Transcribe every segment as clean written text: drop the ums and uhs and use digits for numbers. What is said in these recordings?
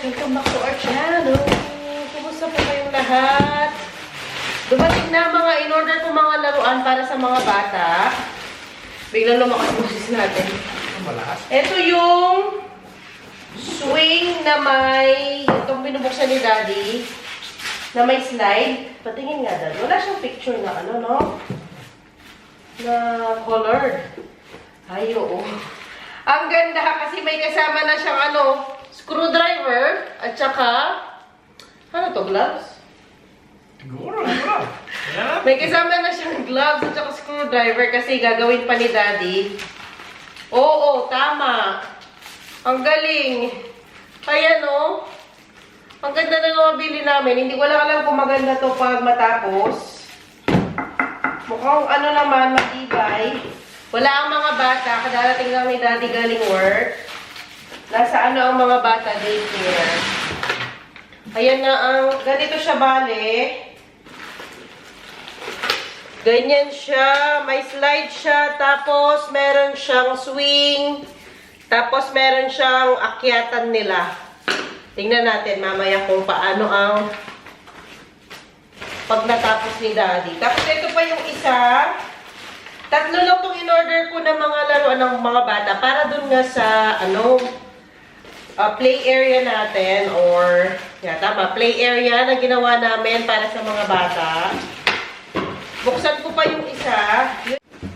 Welcome back to our channel. Kumusta po kayong lahat? Dumating na mga in-order ko mga laruan para sa mga bata. Biglang lumakas boses natin. Ito yung swing na may, itong binubuksan ni Daddy, na may slide. Patingin nga, Daddy. Wala siyang picture na ano, no? Na colored. Ay, oo. Ang ganda kasi may kasama na siyang ano, screwdriver at saka ano to, gloves? Siguro, siguro. May kasama na siyang gloves at saka screwdriver kasi gagawin pa ni Daddy. Oo, tama. Ang galing. Kaya no, ang ganda na nabili namin. Hindi ko lang alam kung maganda to pag matapos. Mukhang ano naman, matibay. Wala ang mga bata. Kadarating lang ni Daddy galing work. Nasa ano ang mga bata daycare. Ayan na ang, ganito siya bale. Ganyan siya. May slide siya. Tapos meron siyang swing. Tapos meron siyang akyatan nila. Tingnan natin mamaya kung paano ang pag natapos ni Daddy. Tapos ito pa yung isa. Tatlo lang itong in-order ko ng mga laruan ng mga bata para dun nga sa, ano, play area natin or, tama, play area na ginawa namin para sa mga bata. Buksan ko pa yung isa.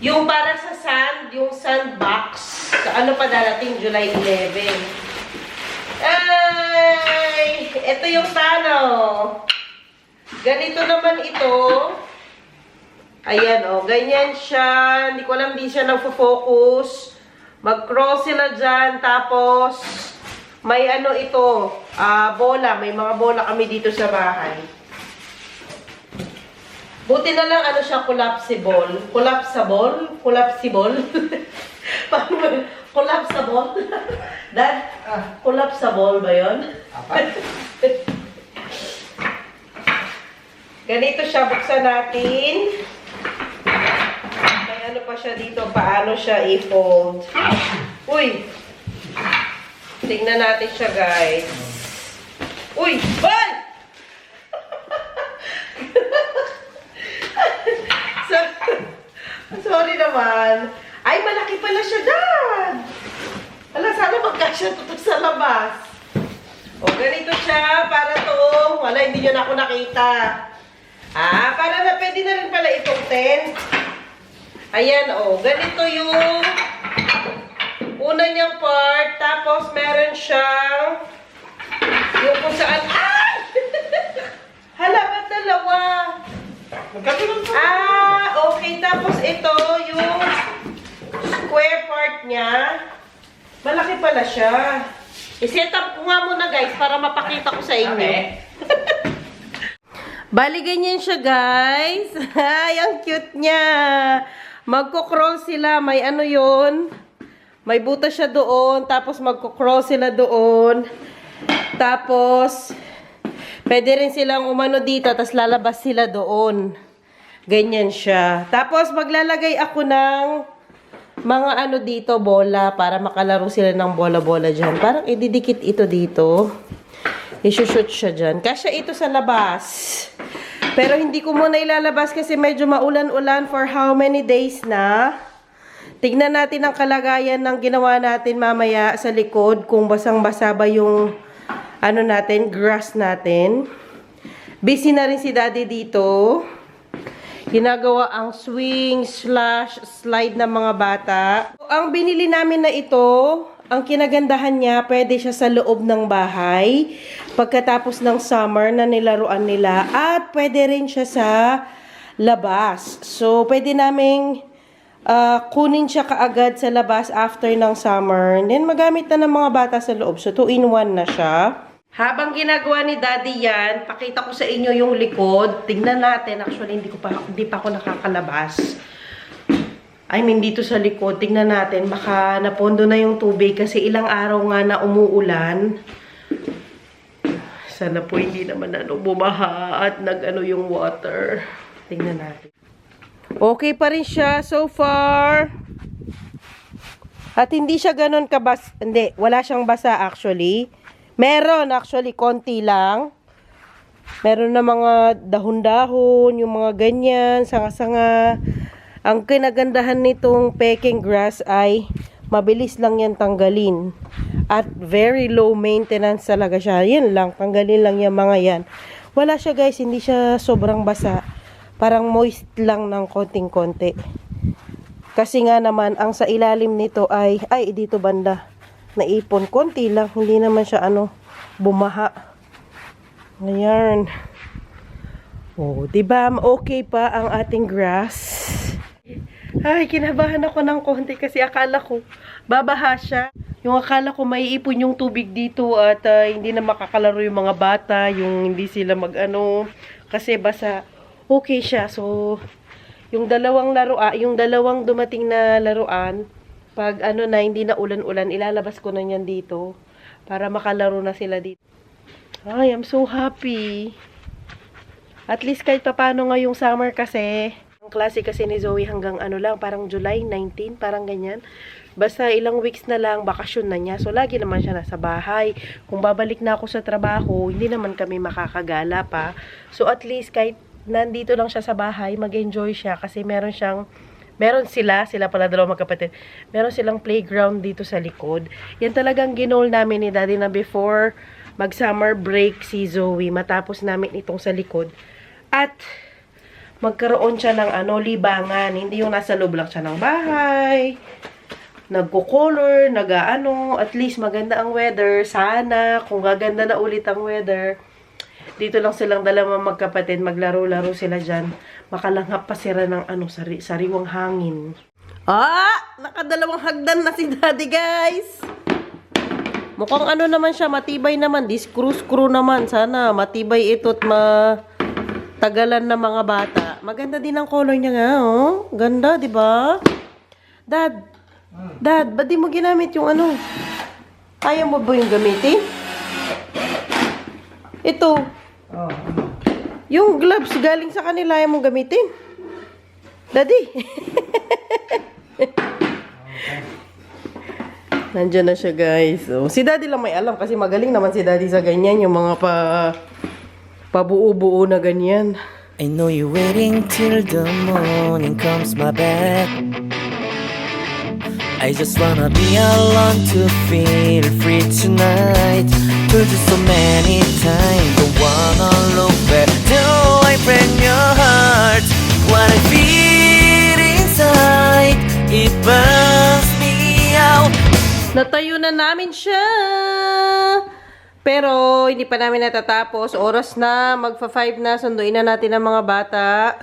Yung para sa sand, yung sandbox. Sa ano pa darating, July 11. Ay! Ito yung tano. Ganito naman ito. Ayan, oh. Ganyan siya. Hindi ko alam, di siya nagfo-focus. Mag-cross sila dyan. Tapos, may ano ito. Bola. May mga bola kami dito sa bahay. Buti na lang, ano siya, collapsible. Collapsible? Collapsible? Paano ba? Collapsible? Dad, collapsible ba yun? Ganito siya, buksan natin. May ano pa siya dito, paano siya i-fold. Uy! Tingnan natin siya, guys. Uy! Bal! Sorry naman. Ay, malaki pala siya, Dad! Hala, sana magkasya tutok sa labas. O, ganito siya, para to. Wala, hindi nyo na ako nakita. Para na pwede na rin pala itong tent. Ayan, o. Ganito yung una niyang part. Tapos, meron siyang yung kung saan... Ay! Hala, ba't dalawa? Magkatulog pa. Okay. Tapos, ito yung square part niya. Malaki pala siya. I-set up ko nga muna, guys, para mapakita ko sa inyo. Okay. Bali, ganyan siya, guys. Ay, ang cute niya. Magko-cross sila. May ano yun. May butas siya doon. Tapos, magko-cross sila doon. Tapos, pwede rin silang umano dito. Tapos, lalabas sila doon. Ganyan siya. Tapos, maglalagay ako ng mga ano dito, bola. Para makalaro sila ng bola-bola dyan. Parang ididikit ito dito. I-shoot siya dyan. Kasya ito sa labas. Pero hindi ko muna ilalabas kasi medyo maulan-ulan for how many days na. Tignan natin ang kalagayan ng ginawa natin mamaya sa likod. Kung basang-basa ba yung ano natin, grass natin. Busy na rin si Daddy dito. Ginagawa ang swing/slide ng mga bata. Ang binili namin na ito, ang kinagandahan niya, pwede siya sa loob ng bahay. Pagkatapos ng summer na nilaruan nila. At pwede rin siya sa labas. So, pwede naming kunin siya kaagad sa labas after ng summer. And then, magamit na ng mga bata sa loob. So, 2-in-1 na siya. Habang ginagawa ni Daddy yan, pakita ko sa inyo yung likod. Tingnan natin. Actually, hindi pa ako nakakalabas. I mean, dito sa likod. Tingnan natin. Baka napondo na yung tubig kasi ilang araw nga na umuulan. Sana po hindi naman bumaha at nag-ano yung water. Tingnan natin. Okay pa rin siya so far. At hindi siya ganun kabas. Hindi, wala siyang basa actually. Meron actually, konti lang. Meron na mga dahon-dahon, yung mga ganyan, sanga-sanga. Ang kinagandahan nitong Peking grass ay mabilis lang yan tanggalin. At very low maintenance talaga siya. Yan lang, tanggalin lang yung mga yan. Wala siya guys, hindi siya sobrang basa. Parang moist lang ng konting-konti. Kasi nga naman, ang sa ilalim nito ay dito banda, naipon. Konti lang, hindi naman siya bumaha. Ayan. Oh, diba? Okay pa ang ating grass. Ay, kinabahan ako ng konti kasi akala ko babaha siya. Yung akala ko maiipon yung tubig dito at hindi na makakalaro yung mga bata, yung hindi sila kasi basa. Okay siya. So, yung dalawang dumating na laruan, pag na hindi na ulan-ulan, ilalabas ko na yan dito para makalaro na sila dito. Ay, I'm so happy. At least kahit paano ngayong summer kasi, ang klase kasi ni Zoe hanggang lang, parang July 19, parang ganyan. Basta ilang weeks na lang, bakasyon na niya. So, lagi naman siya nasa bahay. Kung babalik na ako sa trabaho, hindi naman kami makakagala pa. So, at least kahit nandito lang siya sa bahay, mag-enjoy siya kasi meron sila pala dalawang magkapatid. Meron silang playground dito sa likod. Yan talagang ginol namin ni Daddy na before mag-summer break si Zoe, matapos namin itong sa likod. At magkaroon siya ng libangan. Hindi yung nasa loob lang siya ng bahay. Nagko-color, at least maganda ang weather. Sana, kung gaganda na ulit ang weather, dito lang silang dalawang magkapatid, maglaro-laro sila dyan. Makalanghap pa sila ng sariwang hangin. Nakadalawang hagdan na si Daddy, guys! Mukhang naman siya, matibay naman. Screw naman. Sana matibay ito at matagalan na mga bata. Maganda din ang color niya nga, oh. Ganda, di ba? Dad, ba't di mo ginamit yung Ayaw mo ba yung gamitin? Ito. Yung gloves galing sa kanila, ayaw mo gamitin? Daddy. Nandiyan na siya, guys. So, si Daddy lang may alam kasi magaling naman si Daddy sa ganyan. Yung mga pabuo-buo na ganyan. I know you're waiting till the morning comes my back. I just wanna be alone to feel free tonight. Told you so many times, don't wanna look back. Do I break your heart? What I feel inside, it burns me out. Natayo na namin siya. Pero, hindi pa namin natatapos. Oras na, magfa-5 na. Sunduin na natin ang mga bata.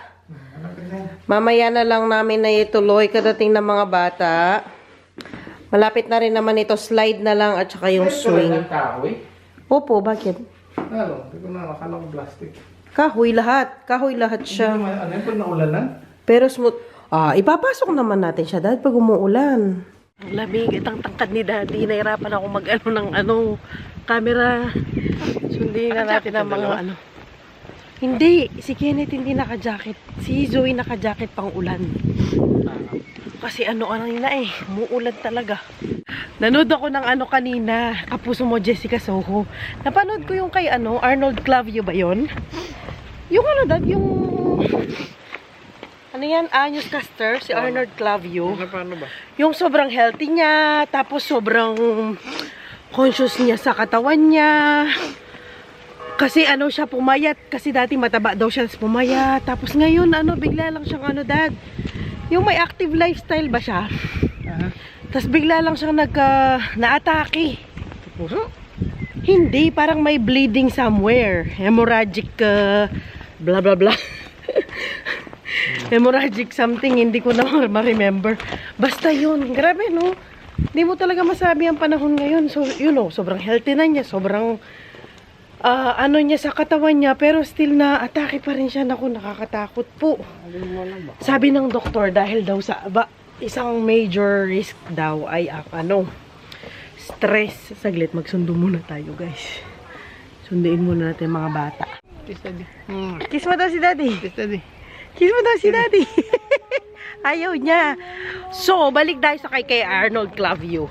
Mamaya na lang namin na ituloy kadating ng mga bata. Malapit na rin naman ito. Slide na lang at saka yung swing. Opo, bakit? Hindi ko na nakala ko plastic. Kahoy lahat. Kahoy lahat siya. Ano yung pag naulanan? Pero smooth. Ipapasok naman natin siya dahil pag umuulan. Ang lamig, itang tangkad ni Daddy. Nahirapan ako ng camera. Sundin na natin ang mga Hindi, si Kenneth hindi naka-jacket. Si Zoe naka-jacket pang ulan. Kasi umuulan talaga. Nanood ako ng kanina, Kapuso Mo Jessica Soho. Napanood ko yung kay Arnold Clavio ba yun? Yung Anyos Caster, si Arnold Clavio. Paano ba? Yung sobrang healthy niya, tapos sobrang conscious niya sa katawan niya. Kasi siya pumayat, kasi dati mataba daw siya, pumayat. Tapos ngayon, bigla lang siyang Dad. Yung may active lifestyle ba siya? Tapos bigla lang siyang na-atake. Puso? Hindi, parang may bleeding somewhere. Hemorrhagic, blah blah blah. Hemorrhagic something, hindi ko na ma-remember. Basta yun, grabe no? Hindi mo talaga masabi ang panahon ngayon. So, sobrang healthy na niya, sobrang niya sa katawan niya, pero still na atake pa rin siya. Naku, nakakatakot po. Sabi ng doktor, dahil daw sa isang major risk daw ay stress. Saglit, magsundo muna tayo, guys. Sunduin muna natin mga bata. Kiss Daddy. Kiss mo daw si Daddy. Kiss Daddy. Kiss mo daw si Daddy. Ayaw niya. So, balik tayo sa kay Arnold Clavio.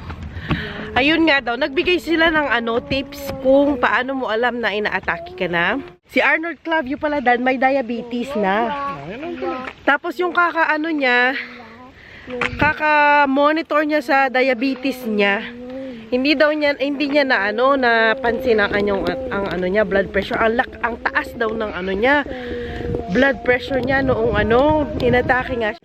Ayun nga daw, nagbigay sila ng tips kung paano mo alam na inaatake ka na. Si Arnold Clavio pala dad, may diabetes na. Tapos yung kaka-monitor niya sa diabetes niya, hindi niya napansin ang niya, blood pressure. Ang taas daw ng niya, blood pressure niya noong inatake nga.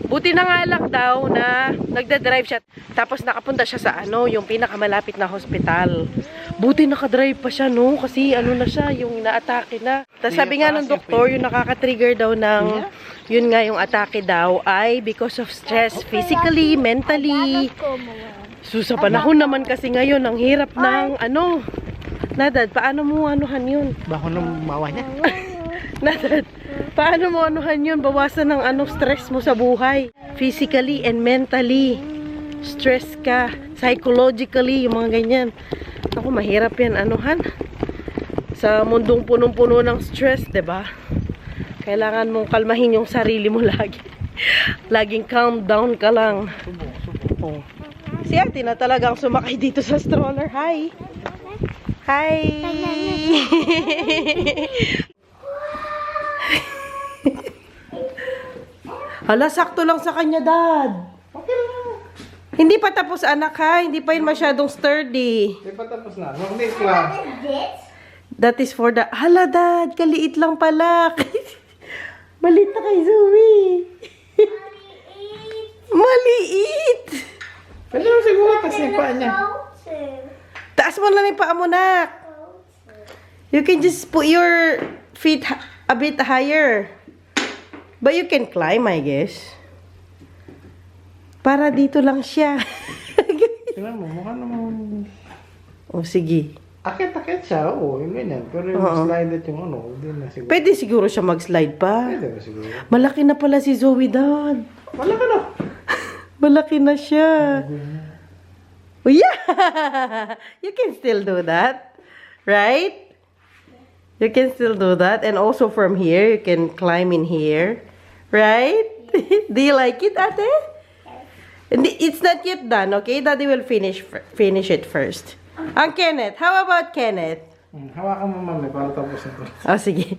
Buti na nga lang daw na nagda-drive siya. Tapos nakapunta siya sa yung pinakamalapit na hospital. Buti nakadrive pa siya, no? Kasi na siya, yung inaatake na. Tapos sabi nga ng doktor, yung nakaka-trigger daw ng, yun nga yung atake daw, ay because of stress, physically, mentally. So sa panahon naman kasi ngayon, ang hirap ng, Nadad, paano mo yun? Bako nang mawa niya. Nadad, paano mo yun? Bawasan ng stress mo sa buhay. Physically and mentally. Stress ka. Psychologically, yung mga ganyan. Ako, mahirap yan, sa mundong punong-puno ng stress, 'di ba? Kailangan mong kalmahin yung sarili mo lagi. Laging calm down ka lang. Oh. Si Ate na talagang sumakay dito sa stroller. Hi! Hi! Hala, sakto lang sa kanya, Dad. Hindi pa tapos, anak, ha? Hindi pa yun masyadong sturdy. Hindi pa tapos na. Mag-make lang. That is for the... Hala, Dad, kaliit lang pala. Maliit na kay Zoe. Maliit. Pwede mo siguro kasi yung paa niya. Taas mo lang yung paa mo, nak. You can just put your feet a bit higher. But you can climb, I guess. Para dito lang siya. Tingnan mo, mukha naman. O, sige. Akit-akit siya, oo, yung ganyan. Pero yung slide at yung hindi na siguro. Pwede siguro siya mag-slide pa. Pwede na siguro. Malaki na pala si Zoe, Dad. Wala ka na. Malaki na siya. Oh, yeah! You can still do that. Right? You can still do that. And also from here, you can climb in here. Right? Do you like it, Ate? It's not yet done, okay? Daddy will finish it first. Ang Kenneth. How about Kenneth? Hawakan mo, mami, para tapos na to. Oh, sige.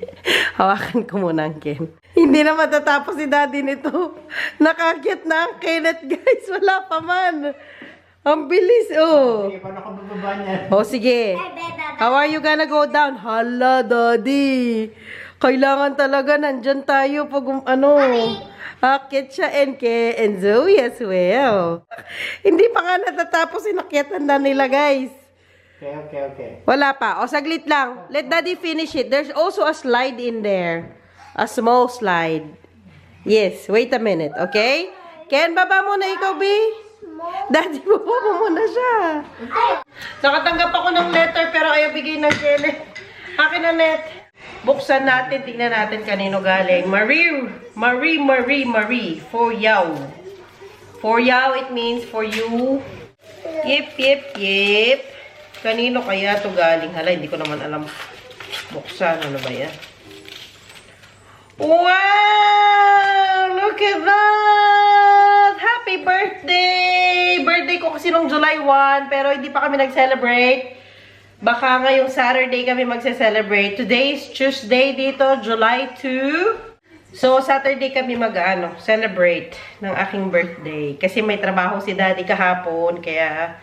Hawakan ko muna ang Ken. Hindi na matatapos si Daddy nito. Nakakyat na ang Kenneth, guys. Wala pa man. Ang bilis, oh. Sige, paano ka bababa niya? Oh, sige. How are you gonna go down? Hala, Daddy. Kailangan talaga nandyan tayo pag akit siya and Zoe as well. Hindi pa nga natatapos inakyatan na nila, guys. Okay. Wala pa. O, saglit lang. Let Daddy finish it. There's also a slide in there. A small slide. Yes, wait a minute, okay? Ken, baba muna ikaw, B. Daddy, baba mo muna siya. Nakatanggap ako ng letter pero ayaw bigay ng Kenneth. Akin na net. Buksan natin, tingnan natin kanino galing. Marie. For Yaw. For Yaw, it means for you. Yep. Kanino kaya to galing? Hala, hindi ko naman alam. Buksan, ano ba yan? Wow! Look at that! Happy birthday! Birthday ko kasi nung July 1, pero hindi pa kami nag-celebrate. Baka ngayong Saturday kami magse-celebrate. Today is Tuesday dito, July 2. So, Saturday kami celebrate ng aking birthday. Kasi may trabaho si Daddy kahapon, kaya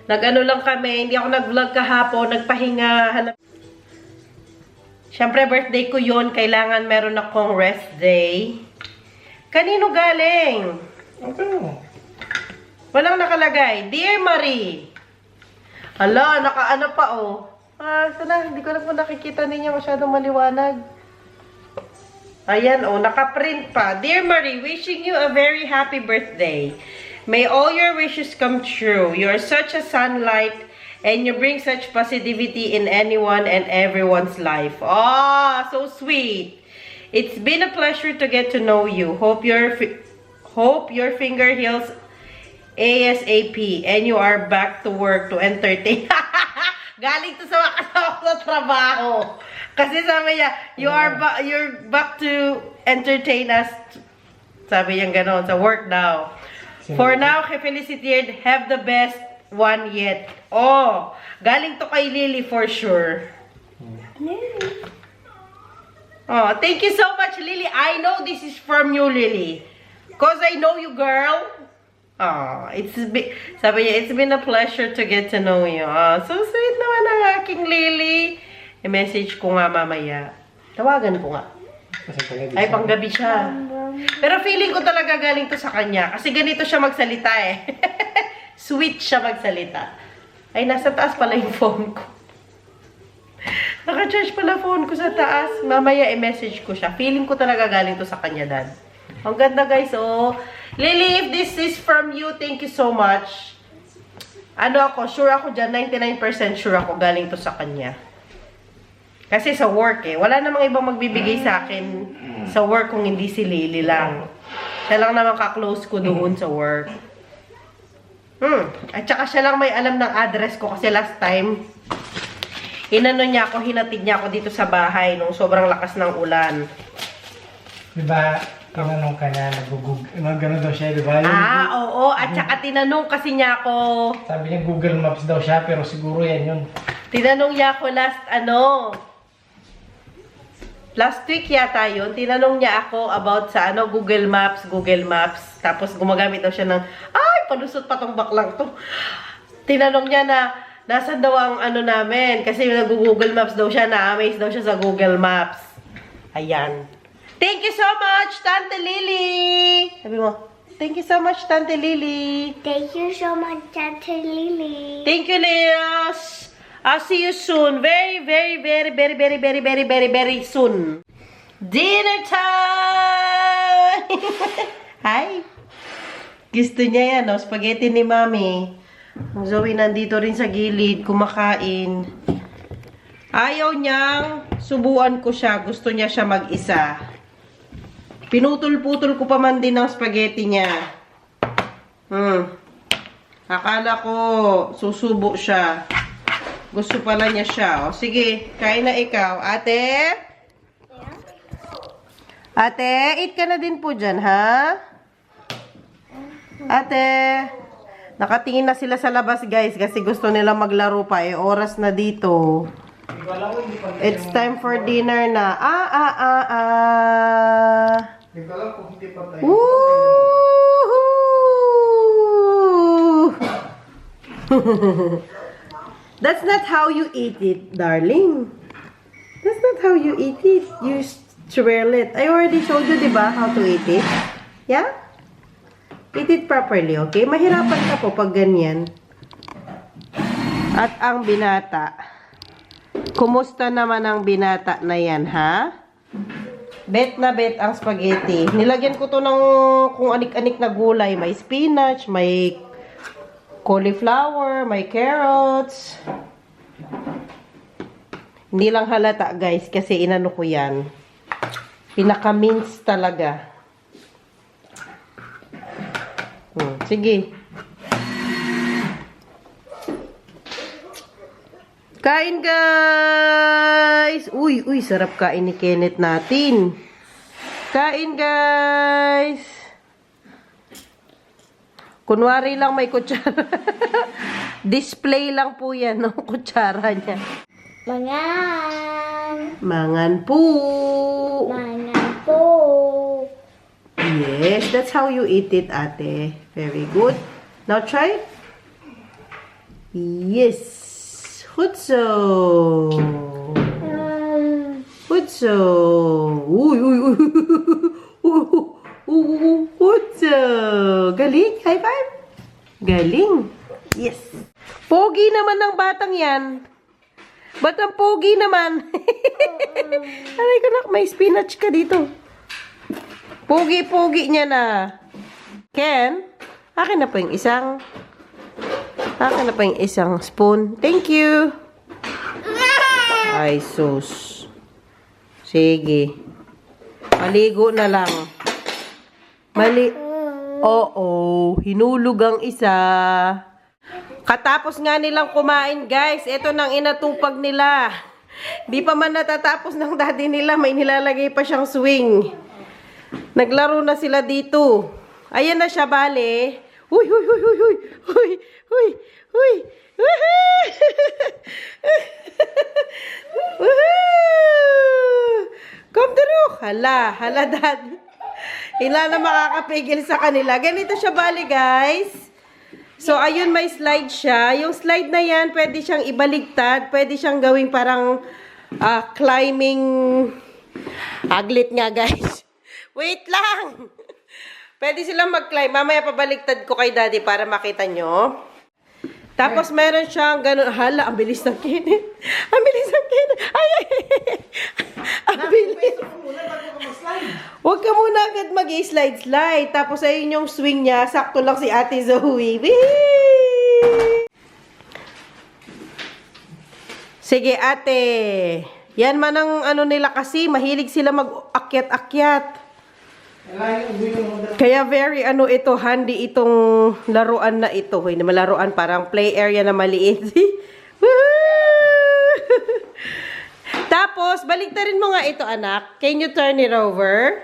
nag-ano lang kami. Hindi ako nag-vlog kahapon, nagpahinga. Siyempre, birthday ko yun. Kailangan meron akong rest day. Kanino galing? Okay mo. Walang nakalagay. Dear Marie. Hala, nakaano pa, oh. Sana, hindi ko na po nakikita ninyo. Masyadong maliwanag. Ayan, oh. Nakaprint pa. Dear Marie, wishing you a very happy birthday. May all your wishes come true. You are such a sunlight and you bring such positivity in anyone and everyone's life. Oh, so sweet. It's been a pleasure to get to know you. Hope your finger heals ASAP and you are back to work to entertain. Galing to sa mga kasama ko sa trabaho. Kasi sabi niya, you're back to entertain us. Sabi niya gano'n, sa work now. For now, Felicity, have the best one yet. Oh, galing to kay Lily for sure. Oh, thank you so much, Lily. I know this is from you, Lily. Cause I know you, girl. Oh, sabi niya, it's been a pleasure to get to know you. Oh, so sweet naman ang aking Lily. I-message ko nga mamaya. Tawagan ko nga. Ay, panggabi siya. Pero feeling ko talaga galing to sa kanya. Kasi ganito siya magsalita eh. Sweet siya magsalita. Ay, nasa taas pala yung phone ko. Naka-charge pala phone ko sa taas. Mamaya i-message ko siya. Feeling ko talaga galing to sa kanya, Dad. Ang ganda, guys, oh. Lily, if this is from you, thank you so much. Ano ako, sure ako dyan, 99% sure ako galing to sa kanya. Kasi sa work eh. Wala namang ibang magbibigay sa akin sa work kung hindi si Lily lang. Siya lang naman ka-close ko doon sa work. At saka siya lang may alam ng address ko kasi last time, hinatid niya ako dito sa bahay nung sobrang lakas ng ulan. Diba, tinanong ka na, gano'n daw siya, diba? Oo. At saka tinanong kasi niya ako. Sabi niya Google Maps daw siya, pero siguro yan yun. Tinanong niya ako last week yata yun. Tinanong niya ako about sa Google Maps. Tapos gumagamit daw siya ng, palusot pa tong baklang to. Tinanong niya na, nasan daw ang namin? Kasi nag-Google Maps daw siya, na-amaze daw siya sa Google Maps. Ayan. Thank you so much, Tante Lily! Sabi mo, thank you so much, Tante Lily. Thank you so much, Tante Lily. Thank you, Leos. I'll see you soon. Very, very, very, very, very, very, very, very, very soon. Dinner time! Hi! Gusto niya yan, spaghetti ni Mami. Ang Zoe nandito rin sa gilid, kumakain. Ayaw niyang subuan ko siya. Gusto niya siya mag-isa. Pinutol-putol ko pa man din ng spaghetti niya. Akala ko susubo siya. Gusto pala niya siya. O, sige, kain na ikaw. Ate? Ate, eat ka na din po dyan, ha? Ate? Nakatingin na sila sa labas, guys, kasi gusto nila maglaro pa. Oras na dito. It's time for dinner na. Hindi ko alam kung hindi pa tayo. Woohoo! That's not how you eat it, darling. That's not how you eat it. You swirl it. I already showed you, diba, how to eat it? Yeah? Eat it properly, okay? Mahirapan ka po pag ganyan. At ang binata. Kumusta naman ang binata na yan, ha? Bet na bet ang spaghetti. Nilagyan ko to ng kung anik-anik na gulay. May spinach, may cauliflower, may carrots. Hindi lang halata, guys, kasi inano ko yan. Pinaka-mince talaga. Sige. Kain, guys! Uy, sarap kain ni Kenneth natin. Kain, guys! Kunwari lang may kutsara. Display lang po yan, no? Kutsara niya. Mangan po. Yes, that's how you eat it, ate. Very good. Now try it. Yes. Hutso. Uy. Hutso. Galing. High five. Galing. Yes. Pogi naman ng batang yan. Ba't ang pogi naman? Aray ko na, may spinach ka dito. Pogi-pogi niya na. Ken, akin na pa yung isang. Akin na pa yung isang spoon. Thank you. Ay, sus. Sige. Maligo na lang. Oo, hinulog ang isa. Katapos nga nilang kumain, guys. Ito nang inatupag nila. Di pa man natatapos ng daddy nila. May nilalagay pa siyang swing. Naglaro na sila dito. Ayan na siya, bale. Huy, huy, huy, huy, huy, huy, huy, huy. Come through. Hala, hala, Daddy. Ila na makakapigil sa kanila. Ganito siya bali, guys. So, ayun, may slide siya. Yung slide na yan, pwede siyang ibaligtad. Pwede siyang gawing parang climbing. Aglit nga, guys. Wait lang. Pwede silang mag-climb. Mamaya pabaligtad ko kay Daddy para makita nyo. Tapos meron siyang ganun. Hala, ang bilis ng Kenneth. Ang bilis ng Kenneth. Ay, ay, ay. Ang bilis. Huwag ka muna agad mag-slide-slide. Tapos ayun yung swing niya. Sakto lang si Ate Zoe. Whee! Sige, ate. Yan man ang ano nila kasi. Mahilig sila mag-akyat-akyat. Kaya very ano ito, handy itong laruan na ito. Hindi malaruan, parang play area na maliit. Tapos, baliktarin mo nga ito, anak. Can you turn it over?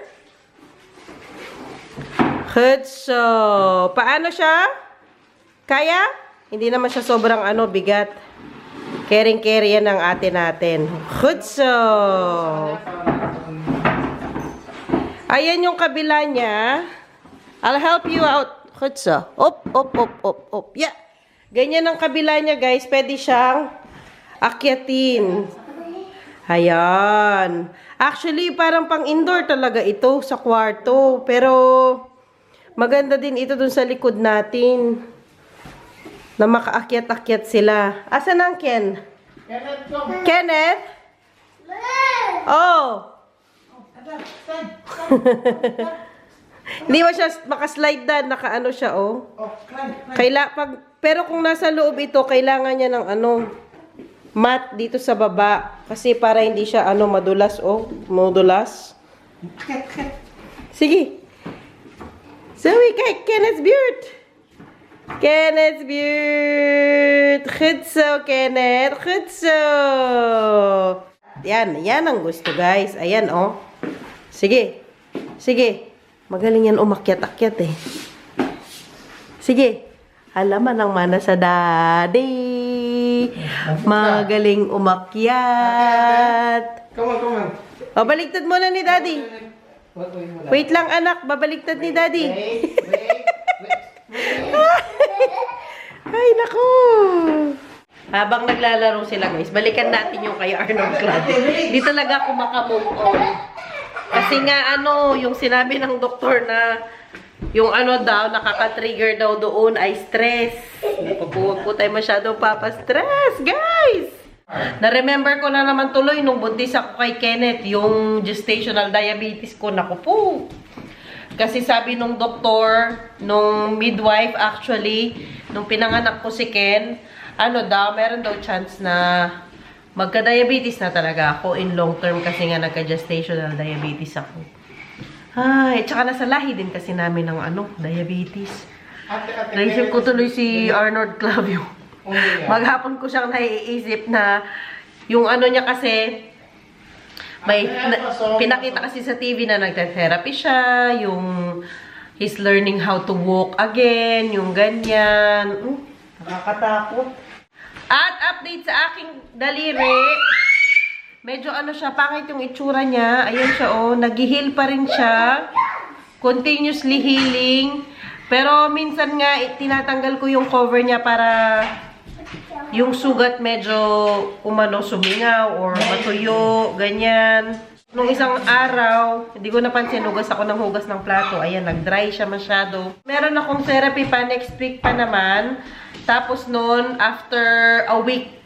Good, so. Paano siya? Kaya? Hindi naman siya sobrang ano, bigat. Caring-carry yan ang ate natin. Good, so. Ayan yung kabila niya. I'll help you out. Kutsa. Op, op, op, op, op. Yeah. Ganyan ang kabila niya, guys. Pwede siyang akyatin. Ayan. Actually, parang pang-indoor talaga ito sa kwarto. Pero, maganda din ito dun sa likod natin. Na makaakyat-akyat sila. Asan ang Ken? Kenneth? Oh! Hindi mo siya makaslide na, nakaano siya, oh. Pero kung nasa loob ito, kailangan niya ng ano, mat dito sa baba. Kasi para hindi siya ano, madulas, oh. Madulas. Sige. Zoe, kay Kenneth's beard. Kenneth's beard. Khutso, Kenneth. Khutso. Yan, yan ang gusto, guys. Ayan, oh. Sige. Sige. Magaling yan umakyat-akyat, eh. Sige. Alaman ang mana sa daddy. Magaling umakyat. Come on, come on. O, baliktad muna ni daddy. Wait lang, anak. Babaliktad ni daddy. Ay, naku. Habang naglalaro sila, guys, balikan natin yung kay Arnold Club. Di talaga ako makamove on. Kasi nga, ano, yung sinabi ng doktor na yung ano daw, nakaka-trigger daw doon ay stress. Huwag po tayo masyadong papastress, guys! Na-remember ko na naman tuloy nung buntis ako kay Kenneth, yung gestational diabetes ko, naku po. Kasi sabi nung doktor, nung midwife actually, nung pinanganak ko si Ken, ano daw, meron daw chance na magka-diabetes na talaga ako in long term kasi nga nagka-gestational diabetes ako. Ay, tsaka nasa lahi din kasi namin ng ano, diabetes. Naisip ko tuloy si Arnold Clavio. Maghapon ko siyang naiisip na yung ano niya kasi, may pinakita kasi sa TV na nagte-therapy siya, yung he's learning how to walk again, yung ganyan. Nakakatakot. At update sa aking daliri. Medyo ano siya, pangit yung itsura niya. Ayan siya, oh. Nag-heal pa rin siya. Continuously healing. Pero minsan nga, tinatanggal ko yung cover niya para yung sugat medyo umano sumingaw or matuyo, ganyan. Nung isang araw, hindi ko napansin, hugas ako ng hugas ng plato. Ayan, nag-dry siya masyado. Meron akong therapy pa, next week pa naman. Tapos noon, after a week,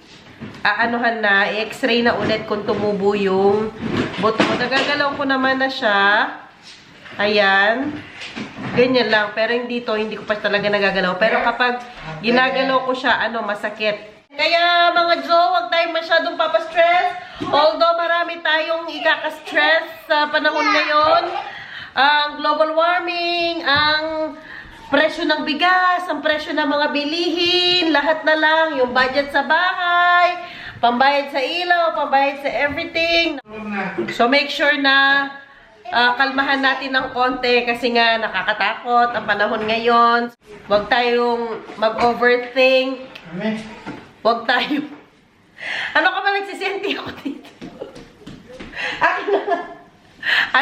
aanuhan na, i-x-ray na ulit kung tumubo yung buto. Nagagalaw ko naman na siya. Ayan. Ganyan lang. Pero hindi ko pa talaga nagagalaw. Pero kapag ginagalaw ko siya, masakit. Kaya mga Jo, huwag tayong masyadong papastress. Although marami tayong ikaka-stress sa panahon ngayon. Ang global warming, ang presyo ng bigas, ang presyo ng mga bilihin, lahat na lang, yung budget sa bahay, pambayad sa ilaw, pambayad sa everything. So make sure na kalmahan natin ng konti kasi nga nakakatakot ang panahon ngayon. Huwag tayong mag-overthink. Amen. Huwag tayong... Ano ka ba nagsisenti ako dito? Akin na nga.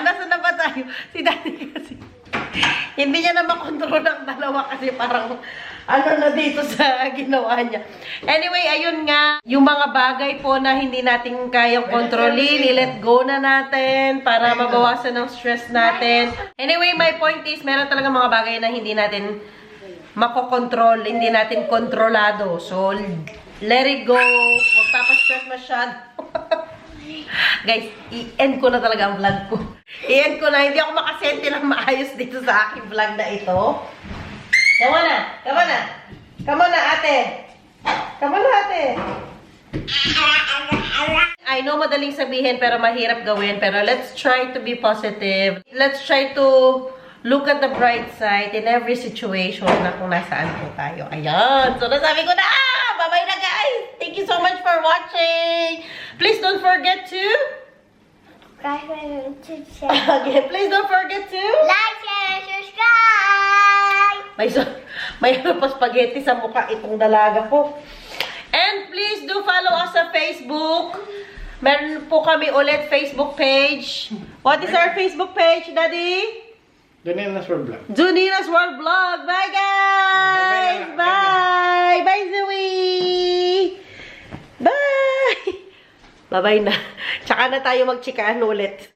Nasaan na ba tayo? Si Daddy kasi. Hindi niya na makontrol ang dalawa kasi parang ano na dito sa ginawa niya. Anyway, ayun nga. Yung mga bagay po na hindi natin kayang kontrolin, i-let go na natin para mabawasan ang stress natin. Anyway, my point is, meron talaga mga bagay na hindi natin makokontrol, hindi natin kontrolado. So, let it go. Huwag papastress masyado. Guys, i-end ko na talaga ang vlog ko. I-end ko na. Hindi ako makasenti ng maayos dito sa aking vlog na ito. Come on na. Come on na. Come on na, ate. Come on na, ate. I know madaling sabihin pero mahirap gawin. Pero let's try to be positive. Let's try to look at the bright side in every situation na kung nasaan po tayo. Ayan. So, nasabi ko na, bye-bye na guys. Thank you so much for watching. Please don't forget to... Guys, I'm to share. Okay, please don't forget to... Like, share, subscribe. May ano pa spaghetti sa mukha itong dalaga ko. And please do follow us sa Facebook. Meron po kami ulit Facebook page. What is our Facebook page, Daddy? Janina's World Vlog. Junina's World Vlog. Bye, guys! Bye! Bye, Zoe! Bye! Bye-bye na. Tsaka na tayo magchikahan ulit.